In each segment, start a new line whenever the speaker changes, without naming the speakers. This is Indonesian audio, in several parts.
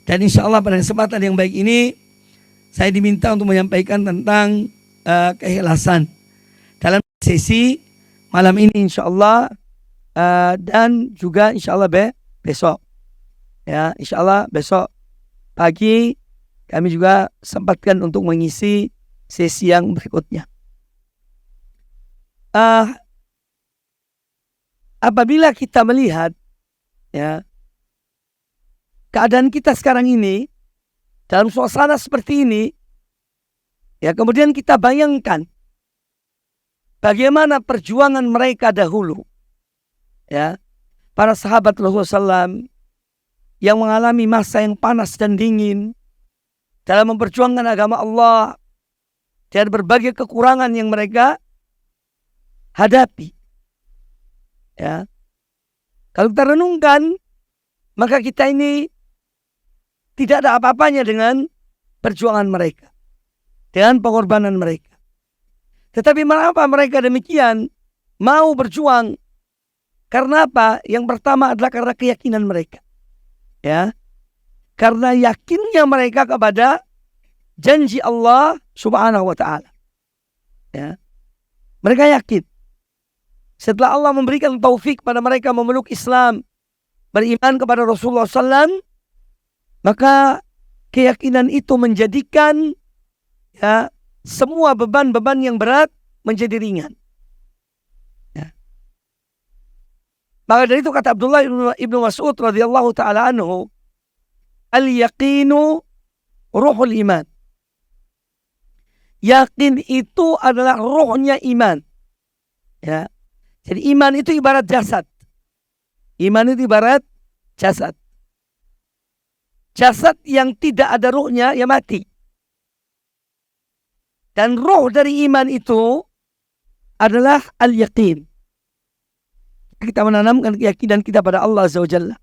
Dan insya Allah pada kesempatan yang baik ini saya diminta untuk menyampaikan tentang keikhlasan dalam sesi malam ini insya Allah, dan juga insya Allah besok. Ya, insya Allah besok pagi kami juga sempatkan untuk mengisi sesi yang berikutnya. Apabila kita melihat ya keadaan kita sekarang ini dalam suasana seperti ini, ya kemudian kita bayangkan bagaimana perjuangan mereka dahulu, ya para sahabat Rasulullah SAW yang mengalami masa yang panas dan dingin dalam memperjuangkan agama Allah dan berbagai kekurangan yang mereka hadapi. Ya, kalau kita renungkan, maka kita ini tidak ada apa-apanya dengan perjuangan mereka, dengan pengorbanan mereka. Tetapi mengapa mereka demikian mau berjuang? Karena apa? Yang pertama adalah karena keyakinan mereka. Ya, karena yakinnya mereka kepada janji Allah Subhanahu wa Ta'ala. Ya, mereka yakin setelah Allah memberikan taufik pada mereka memeluk Islam, beriman kepada Rasulullah SAW, maka keyakinan itu menjadikan ya semua beban-beban yang berat menjadi ringan. Ya. Maka dari itu kata Abdullah ibnu Mas'ud radhiyallahu taala anhu, al-yaqinu ruhul iman. Yakin itu adalah rohnya iman. Ya. Jadi iman itu ibarat jasad. Iman itu ibarat jasad. Jasad yang tidak ada ruhnya ya mati. Dan roh dari iman itu adalah al-yaqin. Kita menanamkan keyakinan kita pada Allah Azza wa Jalla.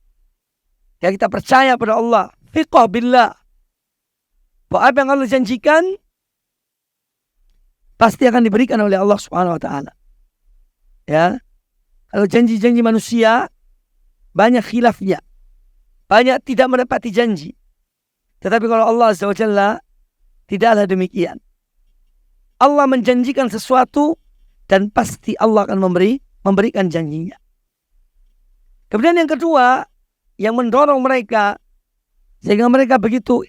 Ya, kita percaya pada Allah. Fiqh billah. Bahwa apa yang Allah janjikan pasti akan diberikan oleh Allah Subhanahu wa Ta'ala. Ya, kalau janji-janji manusia banyak khilafnya, banyak tidak menepati janji. Tetapi kalau Allah Azza wa Jalla tidaklah demikian. Allah menjanjikan sesuatu dan pasti Allah akan memberikan janjinya. Kemudian yang kedua yang mendorong mereka sehingga mereka begitu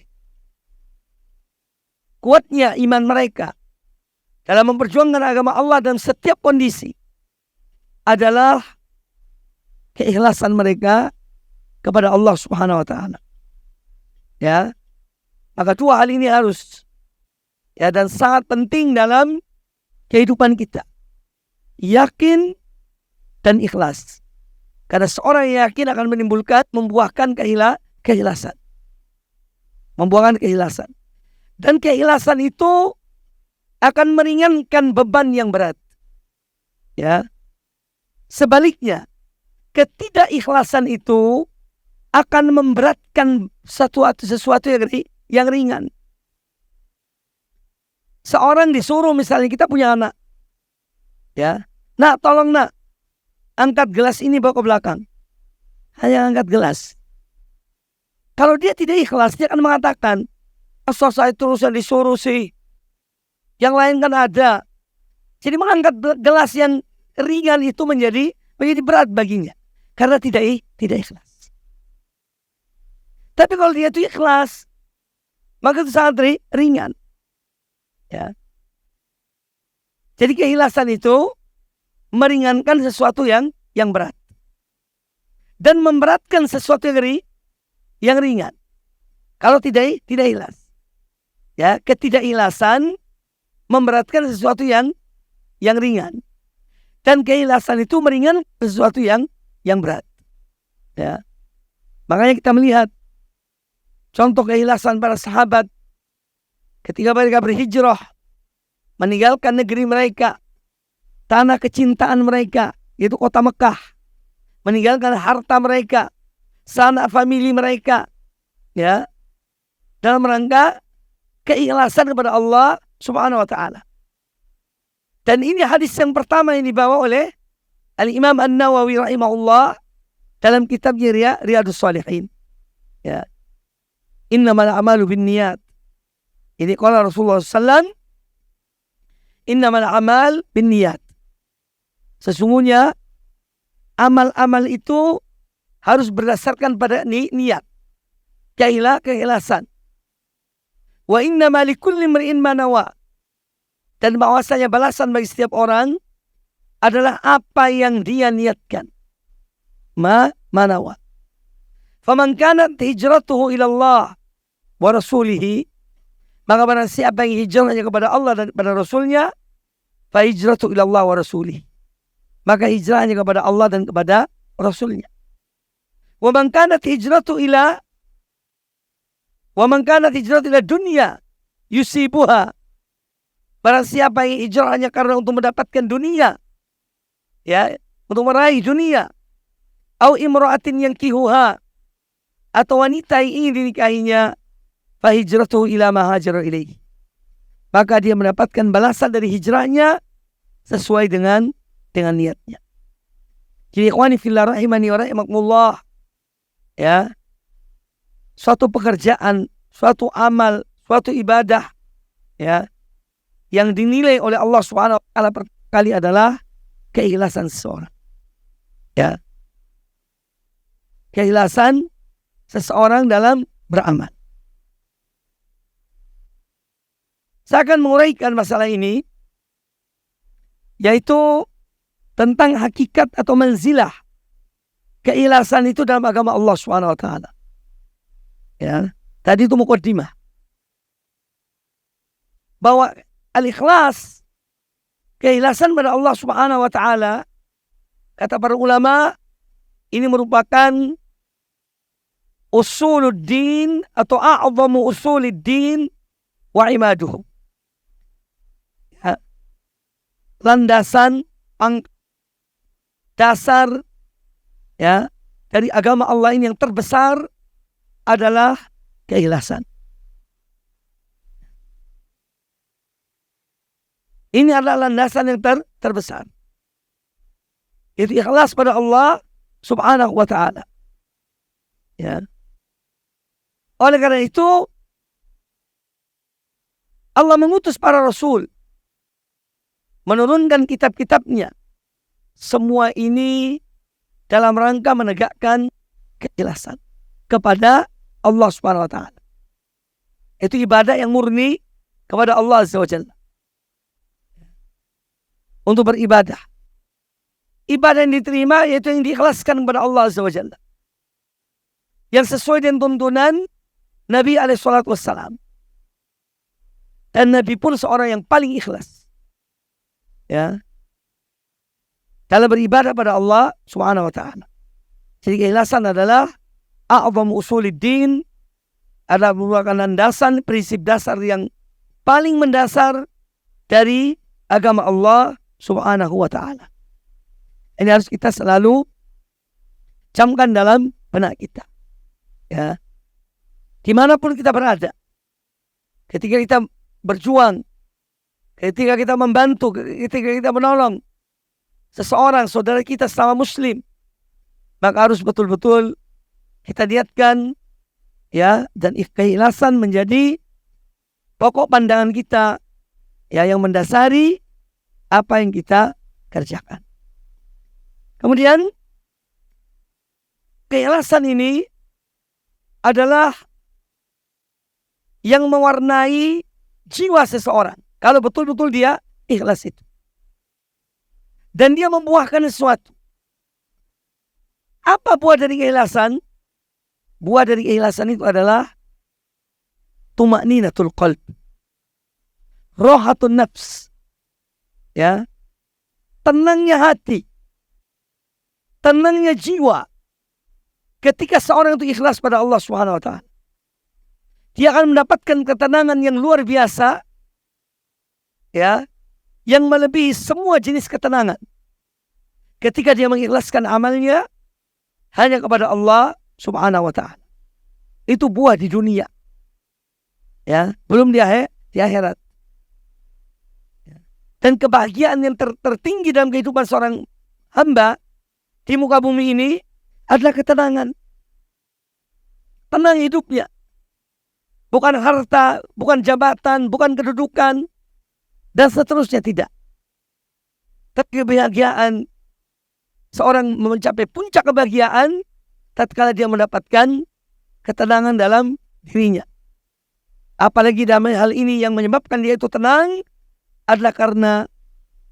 kuatnya iman mereka dalam memperjuangkan agama Allah dalam setiap kondisi adalah keikhlasan mereka kepada Allah Subhanahu wa Ta'ala. Ya, maka dua hal ini harus ya dan sangat penting dalam kehidupan kita. Yakin dan ikhlas. Karena seorang yang yakin akan membuahkan keikhlasan. Membuahkan keikhlasan. Dan keikhlasan itu akan meringankan beban yang berat. Ya. Sebaliknya, ketidakikhlasan itu akan memberatkan sesuatu yang ringan. Seorang disuruh, misalnya kita punya anak, ya, nak tolong nak, angkat gelas ini bawa ke belakang. Hanya angkat gelas. Kalau dia tidak ikhlas, dia akan mengatakan, asal saya terus yang disuruh sih, yang lain kan ada. Jadi mengangkat gelas yang ringan itu menjadi berat baginya karena tidak ikhlas. Tapi kalau dia itu ikhlas, maka itu sangat ringan. Ya. Jadi keikhlasan itu meringankan sesuatu yang berat dan memberatkan sesuatu yang ringan. Kalau tidak ikhlas, ya ketidakikhlasan memberatkan sesuatu yang ringan. Dan keikhlasan itu meringan sesuatu yang berat. Ya. Makanya kita melihat contoh keikhlasan para sahabat ketika mereka berhijrah, meninggalkan negeri mereka, tanah kecintaan mereka, yaitu kota Mekah, meninggalkan harta mereka, sanak famili mereka, ya, dalam rangka keikhlasan kepada Allah Subhanahu wa Ta'ala. Dan ini hadis yang pertama yang dibawa oleh Al-Imam An-Nawawi rahimahullah dalam kitabnya Riyadhus Shalihin. Ya. Innamal a'malu binniyat. Ini qala Rasulullah SAW, innamal a'mal binniyat. Sesungguhnya amal-amal itu harus berdasarkan pada niat, keikhlasan. Wa innama likulli imri'in ma nawa. Dan bahwasanya balasan bagi setiap orang adalah apa yang dia niatkan. Manawa. Faman kanat hijratuhu ila Allah wa rasulihi, maka barang siapa yang hijrahnya kepada Allah dan kepada Rasulnya, fa hijratu ila Allah wa rasulihi, maka hijrahnya kepada Allah dan kepada Rasulnya. Wa man kanat hijratu ila dunya yusibuha, barang siapa yang hijrahnya karena untuk mendapatkan dunia, ya, untuk meraih dunia, au imra'atin yankihuha, atau wanita yang ingin dinikahinya, fa hijratuhu ila ma hajara ilaihi, maka dia mendapatkan balasan dari hijrahnya sesuai dengan niatnya. Jadi ikhwani fillah rahimani wa rahimakumullah, ya, suatu pekerjaan, suatu amal, suatu ibadah, ya, yang dinilai oleh Allah Subhanahu wa taala kali adalah keikhlasan seseorang. Ya. Keikhlasan seseorang dalam beramal. Saya akan menguraikan masalah ini, yaitu tentang hakikat atau manzilah keikhlasan itu dalam agama Allah Subhanahu wa taala. Ya, tadi itu muqaddimah bahwa al-ikhlas, keikhlasan pada Allah Subhanahu wa taala, kata para ulama, ini merupakan usuluddin atau a'zamu usuluddin wa imaduhu. Ya. Landasan, dasar, ya, dari agama Allah ini yang terbesar adalah keikhlasan. Ini adalah landasan yang terbesar. Itu ikhlas pada Allah Subhanahu wa ta'ala. Ya. Oleh karena itu, Allah mengutus para rasul, menurunkan kitab-kitabnya. Semua ini dalam rangka menegakkan keikhlasan kepada Allah Subhanahu wa ta'ala. Itu ibadah yang murni kepada Allah Azza wa Jalla. Untuk beribadah, ibadah yang diterima yaitu yang diikhlaskan kepada Allah Azza wa Jalla, yang sesuai dengan tuntunan Nabi SAW. Dan Nabi pun seorang yang paling ikhlas, ya, dalam beribadah pada Allah Subhanahu wa ta'ala. Jadi keikhlasan adalah a'zamu usuluddin, adalah merupakan landasan, prinsip dasar yang paling mendasar dari agama Allah Subhanahu wa ta'ala. Ini harus kita selalu camkan dalam benak kita, ya, dimanapun kita berada. Ketika kita berjuang, ketika kita membantu, ketika kita menolong seseorang, saudara kita sama muslim, maka harus betul-betul kita niatkan, ya, dan keikhlasan menjadi pokok pandangan kita, ya, yang mendasari apa yang kita kerjakan. Kemudian keikhlasan ini adalah yang mewarnai jiwa seseorang. Kalau betul-betul dia ikhlas itu, dan dia membuahkan sesuatu. Apa buah dari keikhlasan? Buah dari keikhlasan itu adalah tuma'ninatul qalb, rohatun nafs, ya, tenangnya hati, tenangnya jiwa. Ketika seorang itu ikhlas pada Allah Subhanahu wa ta'ala, dia akan mendapatkan ketenangan yang luar biasa, ya, yang melebihi semua jenis ketenangan. Ketika dia mengikhlaskan amalnya hanya kepada Allah Subhanahu wa ta'ala. Itu buah di dunia, ya, belum di akhirat. Dan kebahagiaan yang tertinggi dalam kehidupan seorang hamba di muka bumi ini adalah ketenangan. Tenang hidupnya. bukan harta, bukan jabatan, bukan kedudukan, dan seterusnya, tidak. Tapi kebahagiaan, seorang mencapai puncak kebahagiaan tatkala dia mendapatkan ketenangan dalam dirinya. Apalagi dalam hal ini yang menyebabkan dia itu tenang adalah karena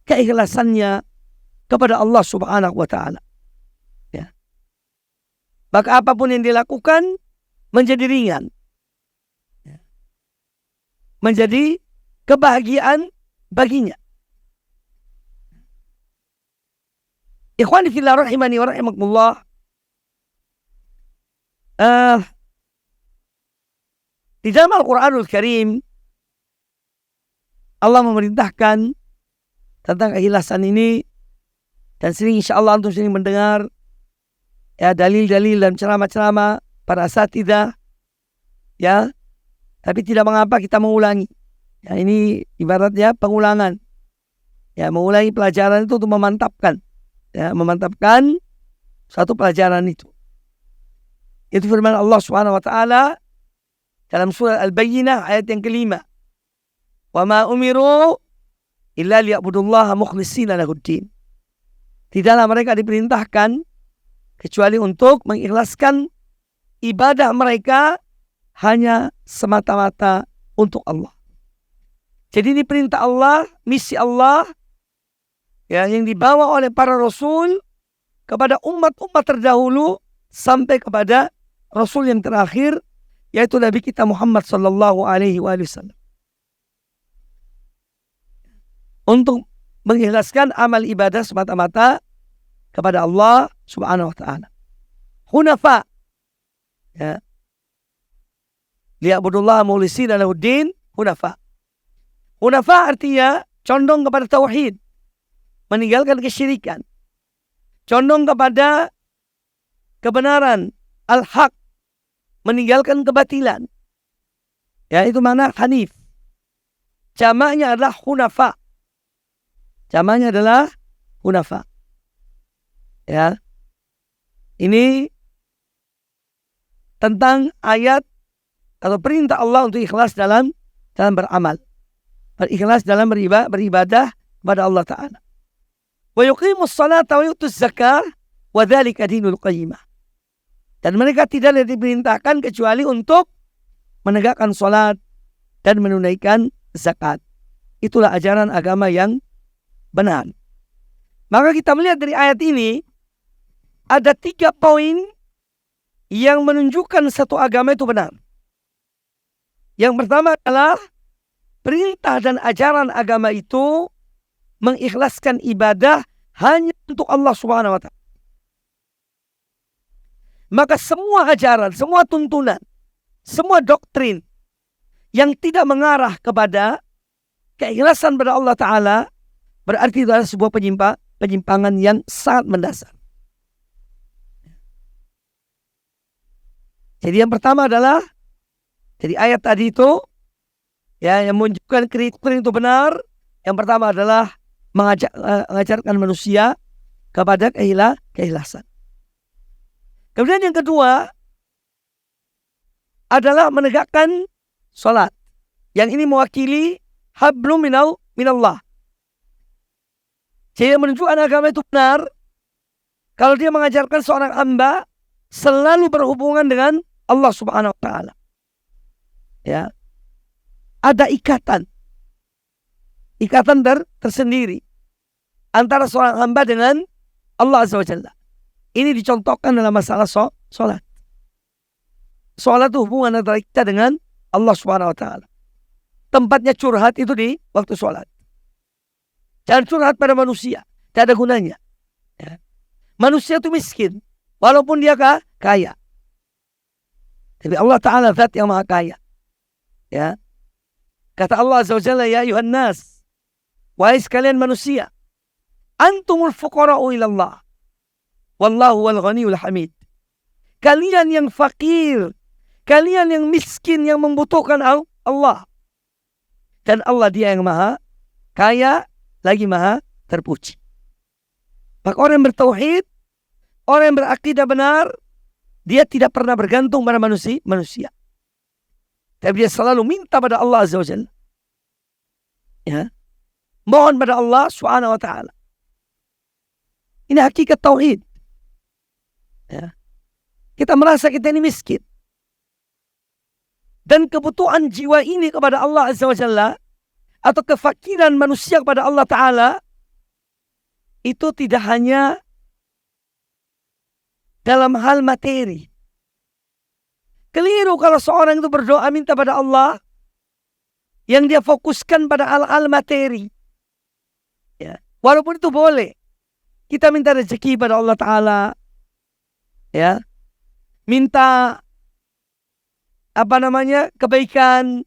keikhlasannya kepada Allah Subhanahu wa Ta'ala. Ya. Maka apapun yang dilakukan menjadi ringan, ya, menjadi kebahagiaan baginya. Ikhwani fillah rahimani wa rahimakumullah. Di dalam Al-Quranul Karim Allah memerintahkan tentang keikhlasan ini, dan sering insyaallah antum sering mendengar ya dalil-dalil dan ceramah-ceramah para asatidzah, ya, tapi tidak mengapa kita mengulangi. Ya, ini ibaratnya pengulangan. Ya, mengulangi pelajaran itu untuk memantapkan, ya, memantapkan satu pelajaran itu. Itu firman Allah Subhanahu wa Ta'ala dalam surah Al-Bayyinah ayat yang kelima. Wa ma umiru illa liya'budullaha mukhlishina lahuddin. Tidaklah mereka diperintahkan kecuali untuk mengikhlaskan ibadah mereka hanya semata-mata untuk Allah. Jadi ini perintah Allah, misi Allah, ya, yang dibawa oleh para rasul kepada umat-umat terdahulu sampai kepada rasul yang terakhir, yaitu Nabi kita Muhammad sallallahu alaihi wasallam. Untuk mengikhlaskan amal ibadah semata-mata kepada Allah Subhanahu wa Ta'ala. Hunafa, ya, liya'budullaha mukhlishina lahuddin. Hunafa. Hunafa artinya condong kepada tauhid, meninggalkan kesyirikan, condong kepada kebenaran, al-haq, meninggalkan kebatilan. Ya, itu mana hanif. Jamaknya adalah hunafa. Jamaknya adalah hunafa. Ya. Ini tentang ayat atau perintah Allah untuk ikhlas dalam beramal. Berikhlas dalam beribadah kepada Allah Ta'ala. Wa yuqimus salata wa yutuz zakah wa dzalika dinul qayyimah. Dan mereka tidak diperintahkan kecuali untuk menegakkan sholat dan menunaikan zakat. Itulah ajaran agama yang benar. Maka kita melihat dari ayat ini ada 3 poin yang menunjukkan satu agama itu benar. Yang pertama adalah perintah dan ajaran agama itu mengikhlaskan ibadah hanya untuk Allah Subhanahu wa Ta'ala. Maka semua ajaran, semua tuntunan, semua doktrin yang tidak mengarah kepada keikhlasan pada Allah Ta'ala berarti itu adalah sebuah penyimpangan yang sangat mendasar. Jadi yang pertama adalah, jadi ayat tadi itu, ya, yang menunjukkan kriteria itu benar. Yang pertama adalah mengajarkan manusia kepada keikhlasan. Kemudian yang kedua adalah menegakkan sholat. Yang ini mewakili hablum minallah. Jadi menunjukkan agama itu benar kalau dia mengajarkan seorang hamba selalu berhubungan dengan Allah Subhanahu wa Ta'ala. Ya. Ada ikatan tersendiri antara seorang hamba dengan Allah Azza wa Jalla. Ini dicontohkan dalam masalah sholat. Sholat itu hubungan antara kita dengan Allah Subhanahu wa Ta'ala. Tempatnya curhat itu di waktu sholat. Jangan curhat pada manusia, tidak ada gunanya. Ya. Manusia itu miskin, walaupun dia kaya. Tapi Allah Ta'ala zat yang maha kaya. Ya. Kata Allah Azza wa Jalla, ya ayuhan nas, wahai sekalian manusia, antumul fuqara'u ilallah, wallahu wal ghaniyul hamid. Kalian yang fakir, kalian yang miskin, yang membutuhkan Allah. Dan Allah dia yang maha kaya, lagi maha terpuji. Maka orang yang bertauhid, orang yang berakidah benar, dia tidak pernah bergantung pada manusia. Tapi dia selalu minta pada Allah Azza wa Jalla. Ya. Mohon pada Allah Subhanahu wa ta'ala. Ini hakikat tauhid. Ya. Kita merasa kita ini miskin. Dan kebutuhan jiwa ini kepada Allah Azza wa Jalla, atau kefakiran manusia kepada Allah Ta'ala, itu tidak hanya dalam hal materi. Keliru kalau seorang itu berdoa minta pada Allah, yang dia fokuskan pada hal-hal materi. Ya. Walaupun itu boleh. Kita minta rezeki pada Allah Ta'ala. Ya. Minta kebaikan.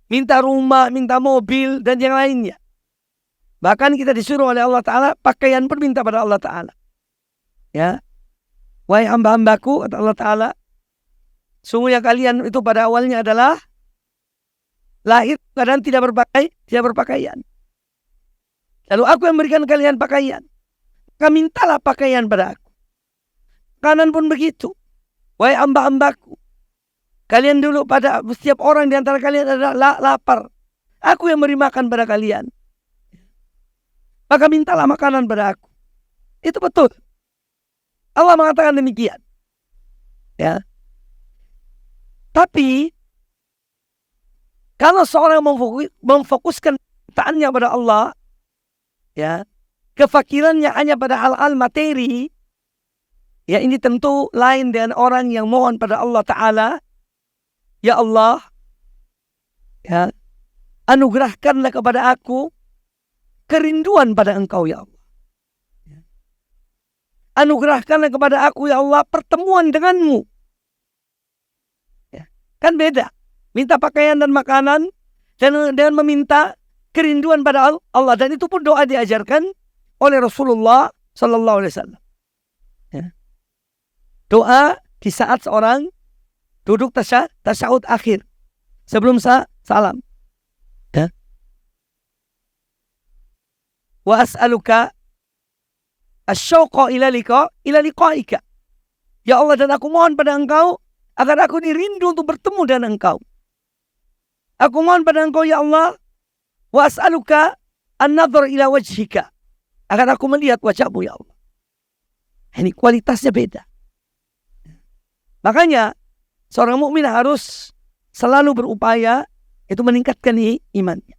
Minta rumah, minta mobil, dan yang lainnya. Bahkan kita disuruh oleh Allah Ta'ala, pakaian pun minta pada Allah Ta'ala. Ya. Wahai hamba-hambaku, kata Allah Ta'ala, sungguhnya kalian itu pada awalnya adalah lahir keadaan tidak berpakaian. Lalu aku yang memberikan kalian pakaian. Maka mintalah pakaian pada aku. Kanan pun begitu. Wahai hamba-hambaku, kalian dulu pada setiap orang di antara kalian adalah lapar. Aku yang memberi makan pada kalian. Maka mintalah makanan pada aku. Itu betul. Allah mengatakan demikian. Ya. Tapi kalau seorang memfokuskan taatnya pada Allah, ya, kefakirannya hanya pada hal-hal materi, ya ini tentu lain dengan orang yang mohon pada Allah Ta'ala, ya Allah, ya, anugerahkanlah kepada aku kerinduan pada Engkau, ya Allah. Anugerahkanlah kepada aku, ya Allah, pertemuan denganmu. Ya, kan beda. Minta pakaian dan makanan, dan meminta kerinduan pada Allah. Dan itu pun doa diajarkan oleh Rasulullah Sallallahu Alaihi Wasallam. Ya. Doa di saat seorang duduk tasyahud akhir sebelum salam. Ya. Wa as'aluka asyauqa ila liqa'ika. Ya Allah, dan aku mohon pada Engkau agar aku dirindu untuk bertemu dengan Engkau. Aku mohon pada Engkau, ya Allah, wa as'aluka an-nadhar ila wajhika, agar aku melihat wajahmu, ya Allah. Ini kualitasnya beda. Makanya seorang mukmin harus selalu berupaya itu meningkatkan imannya.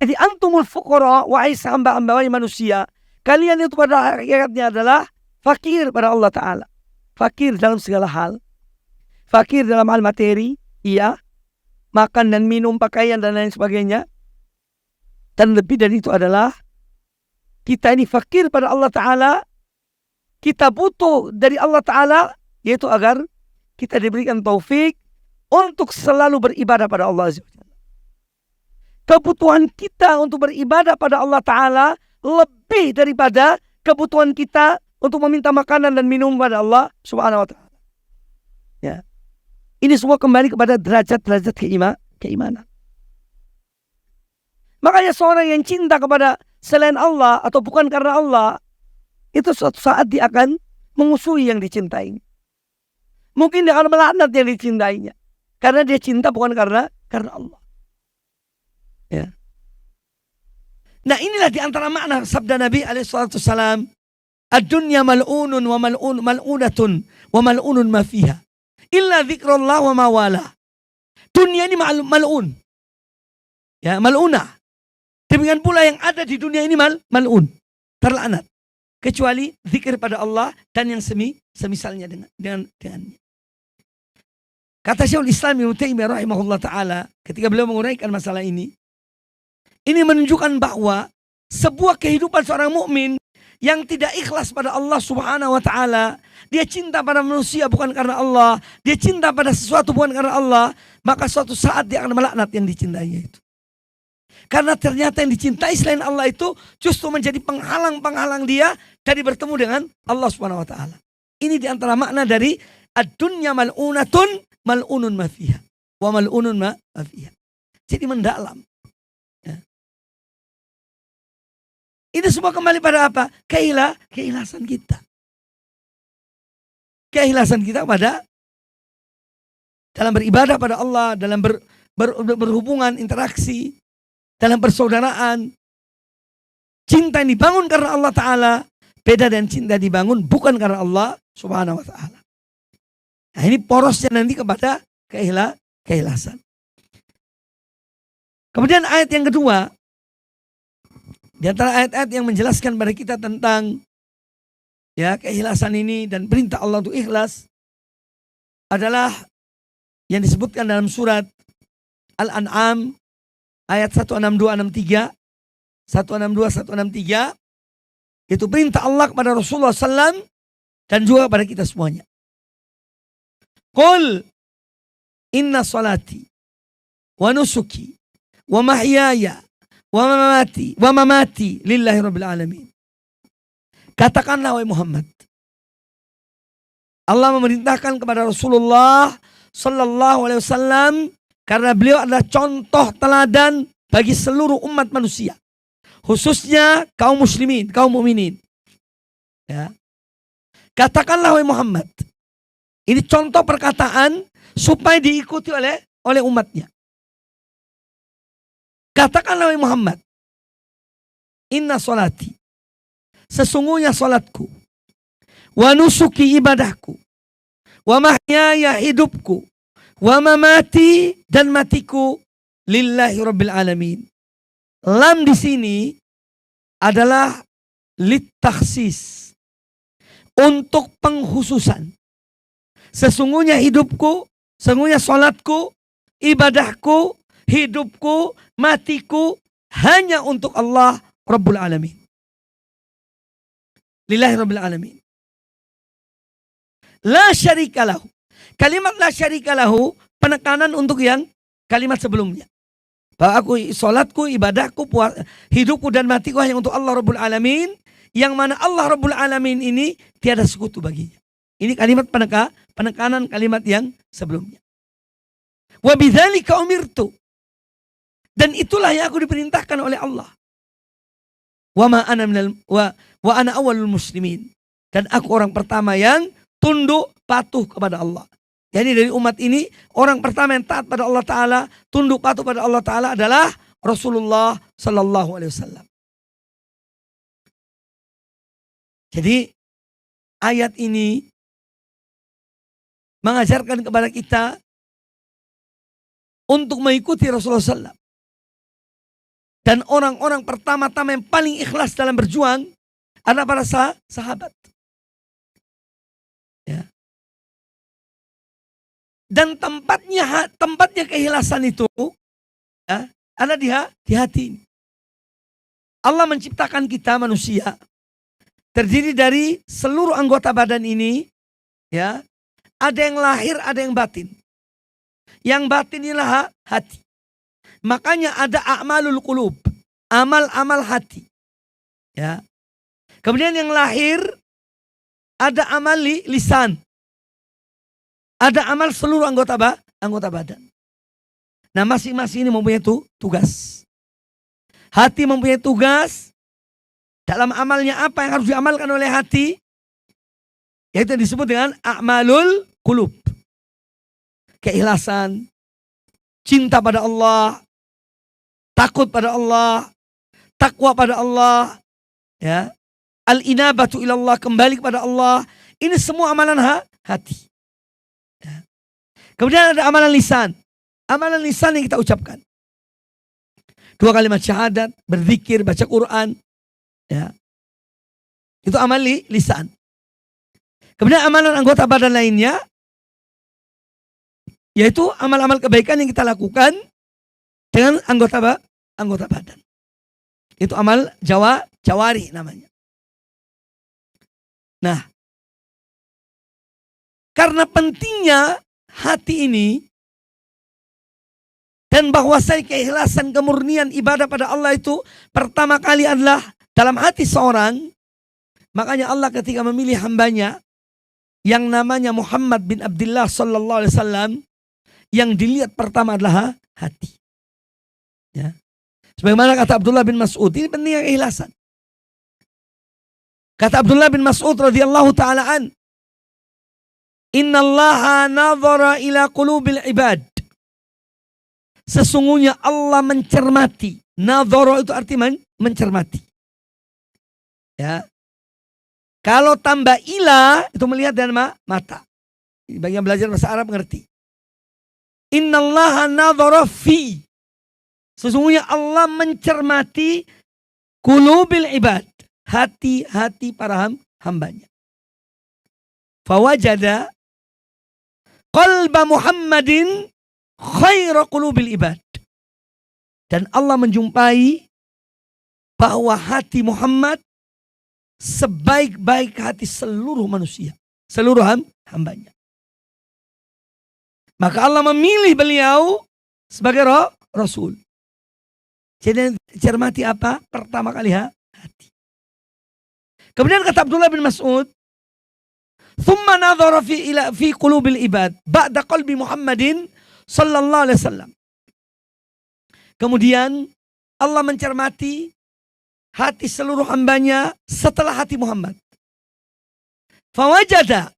Jadi antumul fuqara, wahai hamba-hamba, wahai manusia, kalian itu pada hakikatnya adalah fakir pada Allah Ta'ala. Fakir dalam segala hal. Fakir dalam hal materi, iya. Makan dan minum, pakaian dan lain sebagainya. Dan lebih dari itu adalah kita ini fakir pada Allah Ta'ala. Kita butuh dari Allah Ta'ala, yaitu agar kita diberikan taufik untuk selalu beribadah pada Allah Azza wa Jalla. Kebutuhan kita untuk beribadah pada Allah Ta'ala lebih daripada kebutuhan kita untuk meminta makanan dan minum pada Allah Subhanahu wa Ta'ala. Ya. Ini semua kembali kepada derajat-derajat keimanan. Makanya seorang yang cinta kepada selain Allah atau bukan karena Allah, itu suatu saat dia akan mengusui yang dicintainya. Mungkin dia akan melaknat yang dicintainya. Karena dia cinta bukan karena Allah. Ya. Nah, inilah di antara makna sabda Nabi SAW. Ad-dunya mal'unun wa mal'unatun wa mal'unun ma fiha. Illa zikrullah wa mawala. Dunia ini mal'un. Ya, mal'unah. Demikian pula yang ada di dunia ini mal'un. Terlaknat. Kecuali zikir pada Allah dan yang semisalnya dengannya. Kata Syekhul Islam Ibnu Taimiyah rahimahullah ta'ala ketika beliau menguraikan masalah ini menunjukkan bahwa sebuah kehidupan seorang mukmin yang tidak ikhlas pada Allah Subhanahu wa Ta'ala, dia cinta pada manusia bukan karena Allah, dia cinta pada sesuatu bukan karena Allah, maka suatu saat dia akan melaknat yang dicintainya itu. Karena ternyata yang dicintai selain Allah itu justru menjadi penghalang-penghalang dia dari bertemu dengan Allah Subhanahu wa Ta'ala. Ini di antara makna dari ad-dunya mal'unatun mal'unun ma fiha wa mal'unun ma fiha. Jadi mendalam. Ini semua kembali pada apa? Keikhlasan kita. Keikhlasan kita pada dalam beribadah pada Allah, dalam berhubungan, interaksi, dalam persaudaraan. Cinta yang dibangun karena Allah Ta'ala beda dengan cinta dibangun bukan karena Allah Subhanahu wa Ta'ala. Nah, ini porosnya nanti kepada keikhlasan. Kemudian ayat yang kedua, di antara ayat-ayat yang menjelaskan pada kita tentang keikhlasan ini dan perintah Allah untuk ikhlas adalah yang disebutkan dalam surat Al-An'am ayat 162-163, 162-163, itu perintah Allah kepada Rasulullah SAW dan juga kepada kita semuanya. Qul inna salati wa nusuki wa mahyaya wa mamati lillahi rabbil alamin. Katakanlah wahai Muhammad, Allah memerintahkan kepada Rasulullah sallallahu alaihi wasallam karena beliau adalah contoh teladan bagi seluruh umat manusia, khususnya kaum muslimin, kaum mukminin. Ya. Katakanlah wahai Muhammad, ini contoh perkataan supaya diikuti oleh umatnya. Katakanlah wahai Muhammad, inna salati, sesungguhnya salatku, wa nusuki ibadahku, wa mahyaya hidupku, wa mamati dan matiku lillahi rabbil alamin. Lam di sini adalah litakhsis, untuk pengkhususan. Sesungguhnya hidupku, sesungguhnya salatku, ibadahku, hidupku, matiku hanya untuk Allah Rabbul Alamin. Lillahi Rabbil Alamin. La syarika lahu. Kalimat la syarika lahu penekanan untuk yang kalimat sebelumnya. Bahwa aku, salatku, ibadahku, hidupku dan matiku hanya untuk Allah Rabbul Alamin. Yang mana Allah Rabbul Alamin ini tiada sekutu baginya. Ini kalimat penekanan kalimat yang sebelumnya. Wa bidzalika umirtu. Dan itulah yang aku diperintahkan oleh Allah. Wa ana awwalul muslimin. Dan aku orang pertama yang tunduk patuh kepada Allah. Jadi dari umat ini orang pertama yang taat pada Allah Ta'ala, tunduk patuh pada Allah Ta'ala adalah Rasulullah Sallallahu Alaihi Wasallam. Jadi ayat ini mengajarkan kepada kita untuk mengikuti Rasulullah SAW. Dan orang-orang pertama-tama yang paling ikhlas dalam berjuang adalah para sahabat. Ya. Dan tempatnya keikhlasan itu ada di hati. Allah menciptakan kita manusia terdiri dari seluruh anggota badan ini, ya. Ada yang lahir, ada yang batin. Yang batin inilah hati. Makanya ada a'malul qulub, amal-amal hati. Ya. Kemudian yang lahir ada amal lisan. Ada amal seluruh anggota badan. Nah, masing-masing ini mempunyai tugas. Hati mempunyai tugas. Dalam amalnya apa yang harus diamalkan oleh hati? Yaitu disebut dengan a'malul qulub. Keikhlasan, cinta pada Allah, takut pada Allah, takwa pada Allah, ya. Al-inabatu ilallah, kembali kepada Allah. Ini semua amalan hati. Ya. Kemudian ada amalan lisan. Amalan lisan yang kita ucapkan. 2 kalimat syahadat, berzikir, baca Quran. Ya. Itu amal lisan. Kemudian amalan anggota badan lainnya, yaitu amal-amal kebaikan yang kita lakukan dengan anggota badan. Itu amal jawari namanya. Nah, karena pentingnya hati ini dan bahwasanya keikhlasan, kemurnian ibadah pada Allah itu pertama kali adalah dalam hati seorang, makanya Allah ketika memilih hambanya yang namanya Muhammad bin Abdullah sallallahu alaihi wasallam, yang dilihat pertama adalah hati. Ya. Sebagaimana kata Abdullah bin Mas'ud, ini pentingnya keikhlasan. Kata Abdullah bin Mas'ud radhiyallahu ta'ala an, Innallaha nadhara ila qulubil ibad. Sesungguhnya Allah mencermati. Nadhara itu arti mencermati. Ya. Kalau tambah ila itu melihat dengan mata. Bagi yang belajar bahasa Arab mengerti. Innallaha nadhara fi. Sesungguhnya Allah mencermati qulubil ibad. Hati-hati para hambanya. Fawajada qalba Muhammadin khaira qulubil ibad. Dan Allah menjumpai bahwa hati Muhammad sebaik-baik hati seluruh manusia. Seluruh hambanya. Maka Allah memilih beliau sebagai Rasul. Jadi cermati apa? Pertama kali hati. Kemudian kata Abdullah bin Mas'ud, "Thumma nadhara fi qulubil ibad ba'da qalbi Muhammadin sallallahu alaihi wasallam." Kemudian Allah mencermati hati seluruh hambanya setelah hati Muhammad. Fawajada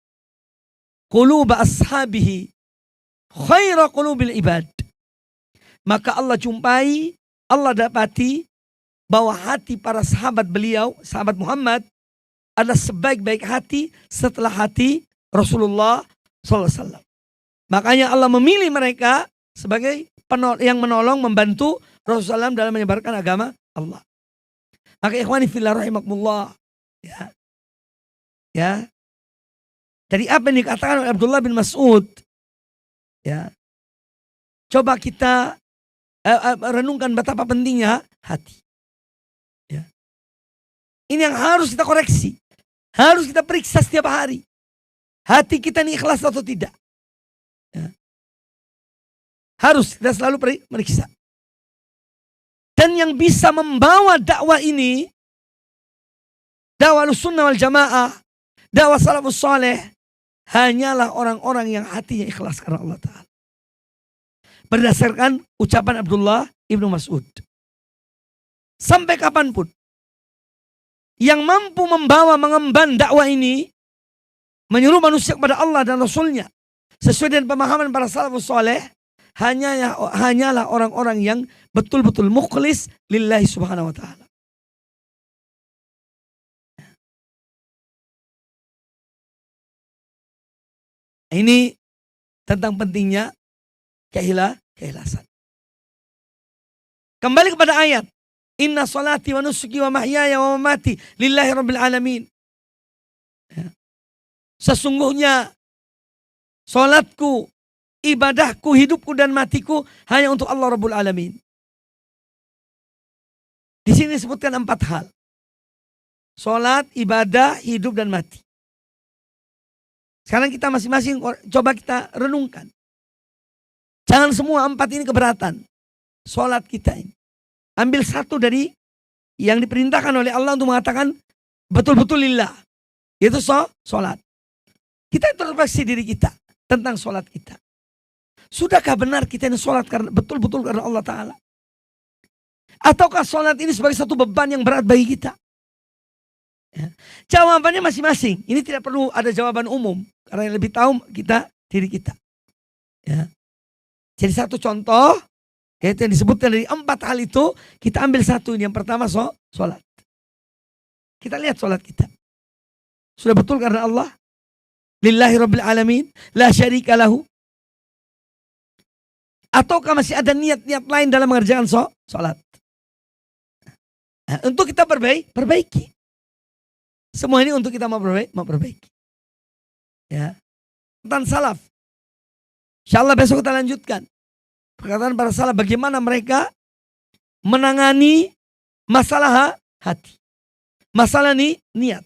quluba ashabihi khaira qulubil ibad. Maka Allah jumpai, Allah dapati bahwa hati para sahabat beliau, sahabat Muhammad, adalah sebaik-baik hati setelah hati Rasulullah SAW. Makanya Allah memilih mereka sebagai yang menolong, membantu Rasulullah SAW dalam menyebarkan agama Allah. Maka ikhwani fillah rahimakumullah. Ya. Dari apa yang dikatakan oleh Abdullah bin Mas'ud. Ya. Coba kita renungkan betapa pentingnya hati. Ya. Ini yang harus kita koreksi. Harus kita periksa setiap hari. Hati kita ini ikhlas atau tidak. Ya. Harus kita selalu periksa. Dan yang bisa membawa dakwah ini, dakwah Ahlussunnah wal Jamaah, dakwah salafus saleh, hanyalah orang-orang yang hatinya ikhlas karena Allah Ta'ala. Berdasarkan ucapan Abdullah ibnu Mas'ud. Sampai kapanpun yang mampu membawa mengemban dakwah ini, menyuruh manusia kepada Allah dan Rasulnya sesuai dengan pemahaman para salafus saleh, hanyalah orang-orang yang betul-betul mukhlis lillahi subhanahu wa ta'ala. Ini tentang pentingnya keikhlasan. Kembali kepada ayat. Inna salati wa nusuki wa mahyaya wa mamati lillahi rabbil alamin. Sesungguhnya salatku, ibadahku, hidupku dan matiku hanya untuk Allah Rabbul Alamin. Di sini disebutkan 4 hal. Salat, ibadah, hidup dan mati. Sekarang kita masing-masing coba kita renungkan. Jangan semua 4 ini keberatan. Salat kita ini. Ambil satu dari yang diperintahkan oleh Allah untuk mengatakan betul-betul lillah. Yaitu salat. Kita introspeksi diri kita tentang salat kita. Sudahkah benar kita ini salat karena betul-betul karena Allah Ta'ala? Ataukah salat ini sebagai satu beban yang berat bagi kita? Ya. Jawabannya masing-masing. Ini tidak perlu ada jawaban umum. Karena yang lebih tahu kita, diri kita. Ya. Jadi satu contoh, yaitu yang disebutkan dari 4 hal itu, kita ambil satu. Yang pertama salat. Kita lihat salat kita. Sudah betul karena Allah? Lillahi Rabbil Alamin. La syarika lahu. Ataukah masih ada niat-niat lain dalam mengerjakan salat? Nah, untuk kita perbaiki. Semua ini untuk kita memperbaiki. Ya. Tentang salaf. InsyaAllah besok kita lanjutkan. Perkataan para salaf bagaimana mereka menangani masalah hati. Masalah niat.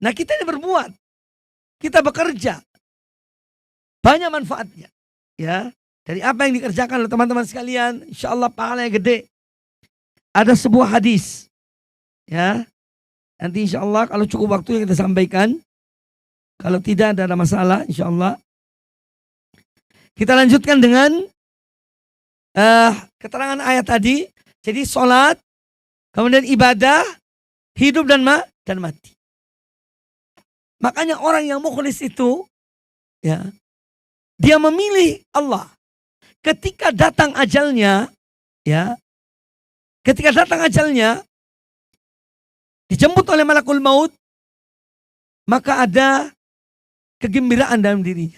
Nah kita ini berbuat. Kita bekerja. Banyak manfaatnya. Ya. Dari apa yang dikerjakan oleh teman-teman sekalian. InsyaAllah pahalanya gede. Ada sebuah hadis. Ya. Nanti InsyaAllah kalau cukup waktu yang kita sampaikan. Kalau tidak ada masalah InsyaAllah. Kita lanjutkan dengan keterangan ayat tadi. Jadi sholat. Kemudian ibadah. Hidup dan mati. Makanya orang yang mukhlis itu, ya, dia memilih Allah. Ketika datang ajalnya, ya, ketika datang ajalnya, dijemput oleh malakul maut, maka ada kegembiraan dalam dirinya.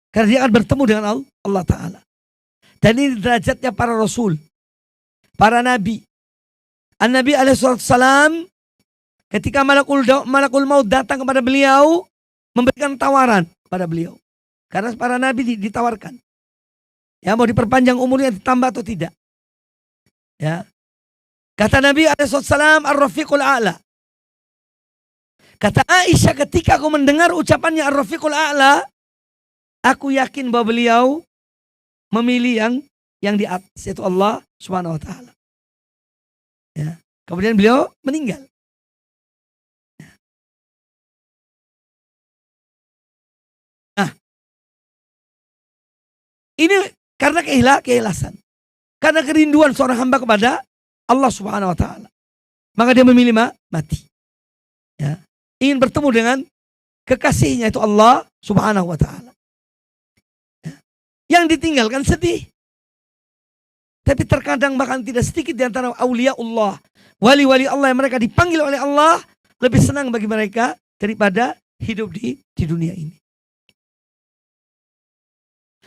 Karena dia akan bertemu dengan Allah Ta'ala. Dan ini derajatnya para rasul, para nabi. An-Nabi alaihissalam, ketika malakul maut datang kepada beliau, memberikan tawaran kepada beliau. Karena para nabi ditawarkan. Ya, mau diperpanjang umurnya, ditambah atau tidak. Ya. Kata Nabi alaihissalam, Ar-Rafiqul A'la. Kata Aisyah, ketika aku mendengar ucapannya Ar-Rafiqul A'la, aku yakin bahwa beliau memilih yang di atas, yaitu Allah Subhanahu wa Ta'ala. Ya. Kemudian beliau meninggal. Nah, ini karena keikhlasan. Karena kerinduan seorang hamba kepada Allah Subhanahu wa Ta'ala. Maka dia memilih mati. Ya. Ingin bertemu dengan kekasihnya, itu Allah Subhanahu wa Ta'ala. Ya. Yang ditinggalkan sedih. Tapi terkadang bahkan tidak sedikit di antara aulia Allah, wali-wali Allah yang mereka dipanggil oleh Allah, lebih senang bagi mereka daripada hidup di dunia ini.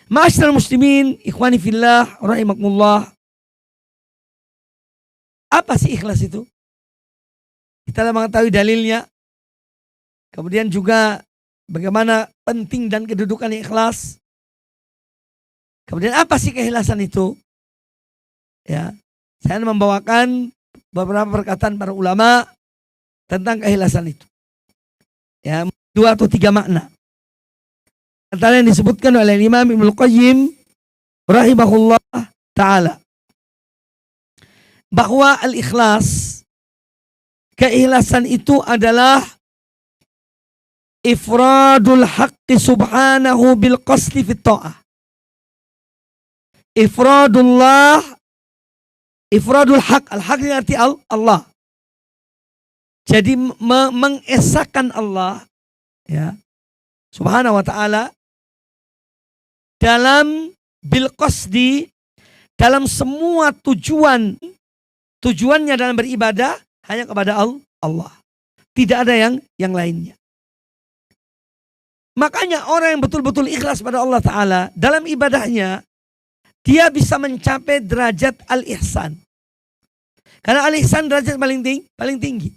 Ma'asyiral muslimin, ikhwani fillah, rahimakumullah. Apa sih ikhlas itu? Kita telah mengetahui dalilnya. Kemudian juga bagaimana penting dan kedudukan ikhlas. Kemudian apa sih keikhlasan itu? Ya, saya membawakan beberapa perkataan para ulama tentang keikhlasan itu. Ya, 2 atau 3 makna. Antara yang disebutkan oleh Imam Ibnu Qayyim rahimahullah ta'ala, bahwa al-ikhlas, keikhlasan itu adalah ifradul haqqi subhanahu bil qasdi fit ta'ah. Ifradul haq, al-haq ini arti Allah. Jadi mengesahkan Allah, ya, Subhanahu wa Ta'ala, dalam bil qasdi, dalam semua tujuannya dalam beribadah hanya kepada Allah. Tidak ada yang lainnya. Makanya orang yang betul-betul ikhlas pada Allah Ta'ala dalam ibadahnya, dia bisa mencapai derajat al-ihsan. Karena al-ihsan derajat paling tinggi.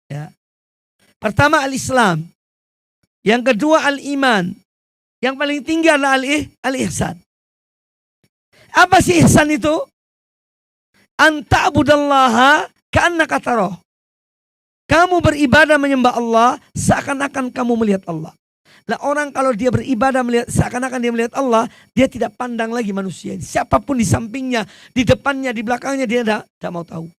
Ya. Pertama al-Islam. Yang kedua al-iman. Yang paling tinggi adalah al-ihsan. Apa sih ihsan itu? Anta'budallaha ka'annaka tarahu. Kamu beribadah menyembah Allah seakan-akan kamu melihat Allah. Lah orang kalau dia beribadah melihat seakan-akan dia melihat Allah, dia tidak pandang lagi manusia. Siapapun di sampingnya, di depannya, di belakangnya, dia tidak mau tahu.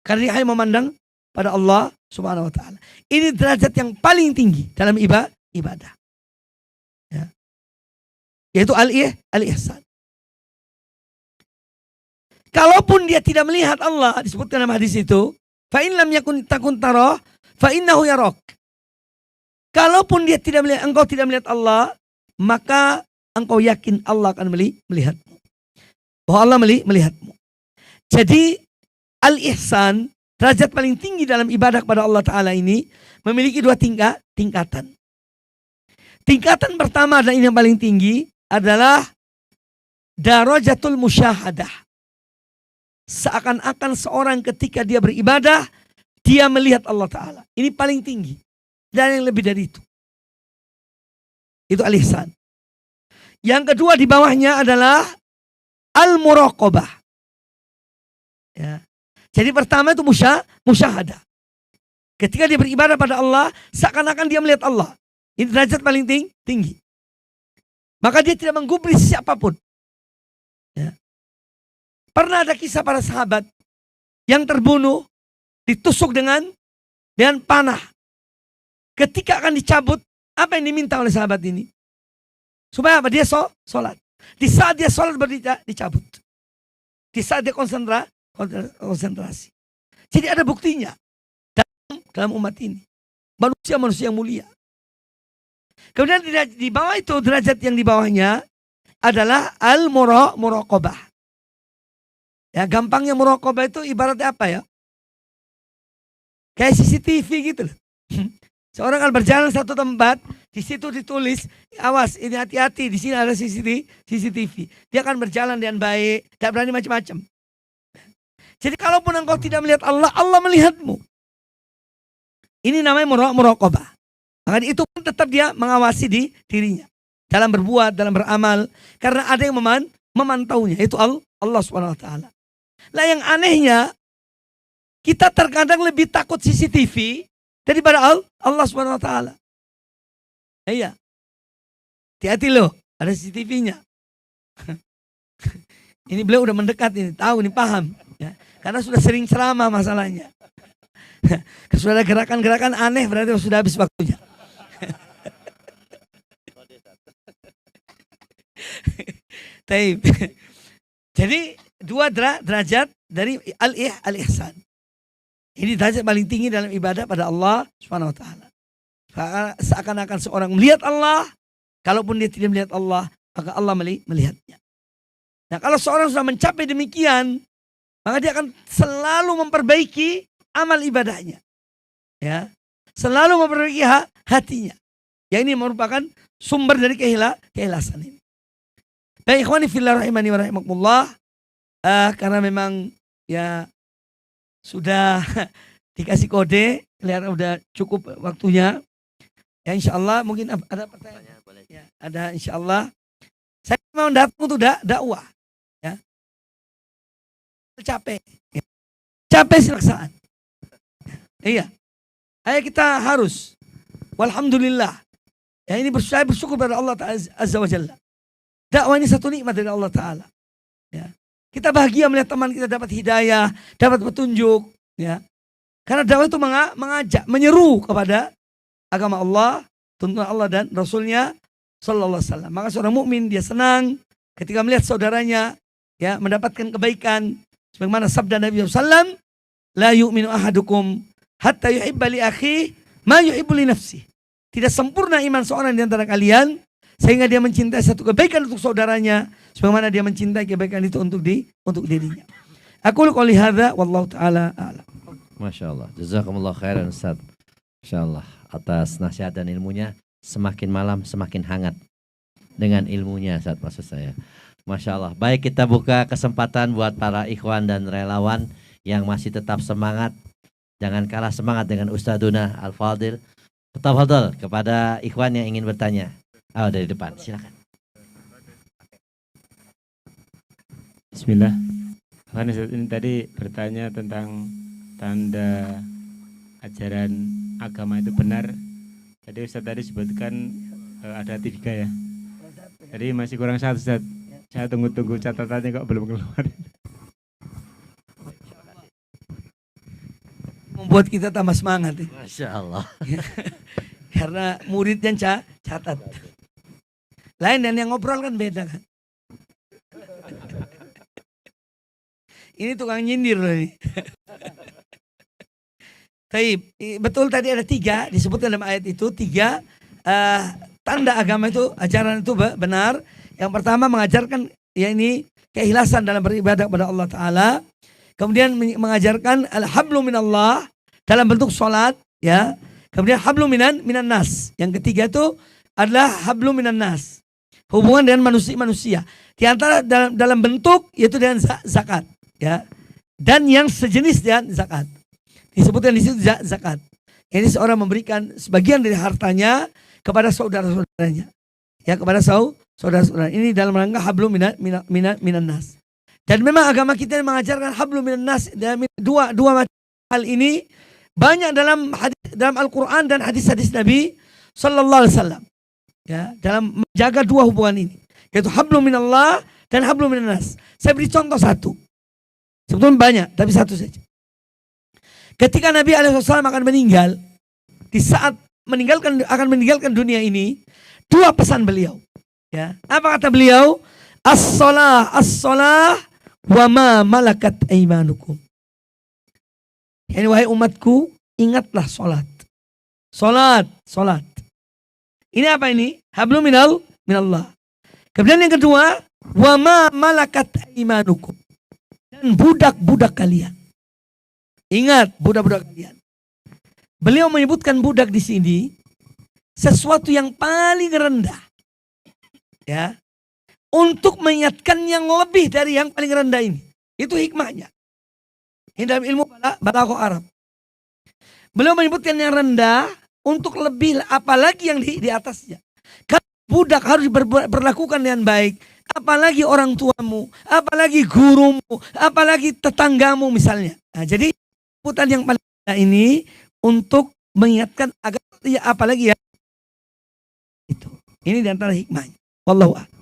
Karena dia hanya memandang pada Allah Subhanahu wa Ta'ala. Ini derajat yang paling tinggi dalam ibadah. Ya. Yaitu al-ihsan. Kalaupun dia tidak melihat Allah, disebutkan dalam hadis itu, fa in lam yakun takun tarah, fa innahu yarak. Kalaupun dia tidak melihat, engkau tidak melihat Allah, maka engkau yakin Allah akan melihatmu. Bahwa Allah melihatmu. Jadi al-ihsan, derajat paling tinggi dalam ibadah kepada Allah Ta'ala ini, memiliki 2 tingkatan. Tingkatan pertama dan ini yang paling tinggi adalah darajatul musyahadah. Seakan-akan seorang ketika dia beribadah, dia melihat Allah Ta'ala. Ini paling tinggi. Dan yang lebih dari itu. Itu al-ihsan. Yang kedua di bawahnya adalah al-muraqabah. Ya. Jadi pertama itu musyahadah. Ketika dia beribadah pada Allah, seakan-akan dia melihat Allah. Ini derajat paling tinggi. Maka dia tidak menggubris siapapun. Ya. Pernah ada kisah para sahabat yang terbunuh, ditusuk dengan panah. Ketika akan dicabut, apa yang diminta oleh sahabat ini? Supaya apa? Dia sholat. Di saat dia sholat baru dicabut. Di saat dia konsentrasi. Jadi ada buktinya. Dalam dalam umat ini. Manusia-manusia yang mulia. Kemudian di bawah itu, derajat yang di bawahnya adalah al-muraqabah. Ya, gampangnya muraqabah itu ibaratnya apa ya? Kayak CCTV gitu loh. Seorang kalau berjalan satu tempat, di situ ditulis, awas, ini hati-hati, di sini ada CCTV. Dia akan berjalan dengan baik, tidak berani macam-macam. Jadi kalaupun engkau tidak melihat Allah, Allah melihatmu. Ini namanya muraqabah. Maka itu pun tetap dia mengawasi di dirinya. Dalam berbuat, dalam beramal. Karena ada yang memantaunya, itu Allah SWT. Lah yang anehnya, kita terkadang lebih takut CCTV daripada Allah SWT. Iya. Hati-hati loh, ada CCTV-nya. Ini beliau udah mendekat ini, tahu ini, paham. Ya. Karena sudah sering ceramah masalahnya. Sudah ada gerakan-gerakan aneh berarti sudah habis waktunya. Jadi dua derajat dari al-ihsan. Ini derajat paling tinggi dalam ibadah pada Allah Subhanahu wa taala. Seakan-akan seorang melihat Allah, kalaupun dia tidak melihat Allah, maka Allah melihatnya. Nah, kalau seorang sudah mencapai demikian, maka dia akan selalu memperbaiki amal ibadahnya. Ya. Selalu memperbaiki hatinya. Yang ini merupakan sumber dari keikhlasan ini. Baik, ikhwani fillah rahimani wa rahimakumullah, karena memang ya sudah dikasih kode, kelihatan udah cukup waktunya. Ya, insya Allah mungkin ada pertanyaan. Ya, ada insya Allah. Saya mau datang untuk dakwah. Ya. Capek. Ya. Capek silaksaan. Iya. Ayo kita harus. Walhamdulillah. Ya, ini saya bersyukur pada Allah Azza wa Jalla. Dakwah ini satu nikmat dari Allah Ta'ala. Ya. Kita bahagia melihat teman kita dapat hidayah, dapat petunjuk. Ya. Karena dakwah itu mengajak, menyeru kepada agama Allah, tuntunan Allah dan Rasulnya Sallallahu Alaihi Wasallam. Maka seorang mukmin dia senang ketika melihat saudaranya ya mendapatkan kebaikan. Sebagaimana sabda Nabi SAW, la yu'minu ahadukum hatta yuhibba li akhi ma yuhibbu li nafsi. Tidak sempurna iman seorang di antara kalian sehingga dia mencintai satu kebaikan untuk saudaranya sebagaimana dia mencintai kebaikan itu untuk dirinya. Aku qouli hadza wallahu taala a'lam.
Masya Allah, jazakumullah khairan Ustaz. Masya Allah, atas nasihat dan ilmunya, semakin malam semakin hangat dengan ilmunya Ustaz, maksud saya. Masya Allah. Baik, kita buka kesempatan buat para ikhwan dan relawan yang masih tetap semangat. Jangan kalah semangat dengan Ustadzuna Al-Fadil. Tafadhol kepada ikhwan yang ingin bertanya. Oh, dari depan, silakan.
Bismillah. Kan ini tadi bertanya tentang tanda ajaran agama itu benar. Tadi Ustaz tadi sebutkan ada 3 ya. Jadi masih kurang 1 Ustaz. Saya tunggu catatannya kok belum keluar.
Membuat kita tambah semangat. Ya.
Masya Allah.
Karena muridnya catat. Lain dan yang ngobrol kan beda kan. Ini tukang nyindir loh ini. Taib, betul tadi ada 3 disebutkan dalam ayat itu 3 tanda agama itu, ajaran itu benar. Yang pertama mengajarkan ya ini keikhlasan dalam beribadah kepada Allah Ta'ala. Kemudian mengajarkan al-hablu minallah dalam bentuk sholat ya. Kemudian hablu minan nas. Yang ketiga itu adalah hablu minan nas. Hubungan dengan manusia. Di antara dalam bentuk yaitu dengan zakat ya. Dan yang sejenis dengan zakat. Disebutkan di situ zakat. Ini seorang memberikan sebagian dari hartanya kepada saudara-saudaranya. Ya, kepada saudara-saudara. Ini dalam rangka hablu minan nas. Dan memang agama kita mengajarkan hablu minan nas. Dua hal ini banyak dalam Al-Quran dan hadis-hadis Nabi Sallallahu Alaihi Wasallam. Ya, dalam menjaga 2 hubungan ini. Yaitu hablu minallah dan hablu minan nas. Saya beri contoh 1. Sebetulnya banyak, tapi 1 saja. Ketika Nabi SAW akan meninggal, di saat akan meninggalkan dunia ini, 2 pesan beliau. Ya, apa kata beliau? As-salah wa ma malakat aimanukum. Yani wahai umatku, ingatlah sholat. Sholat. Ini apa ini? Hablum minallah. Kemudian yang kedua, wa ma malakat aimanukum. Dan budak-budak kalian. Ingat, budak-budak kalian. Beliau menyebutkan budak di sini sesuatu yang paling rendah. Ya. Untuk mengingatkan yang lebih dari yang paling rendah ini. Itu hikmahnya. Ini dalam ilmu balaghah Arab. Beliau menyebutkan yang rendah untuk lebih, apalagi yang di atasnya. Kalau budak harus berlakukan dengan baik, apalagi orang tuamu, apalagi gurumu, apalagi tetanggamu misalnya. Nah, jadi sebutan yang paling rendah ini untuk mengingatkan agar ya apalagi ya itu. Ini di antara hikmahnya. Wallahu a'lam.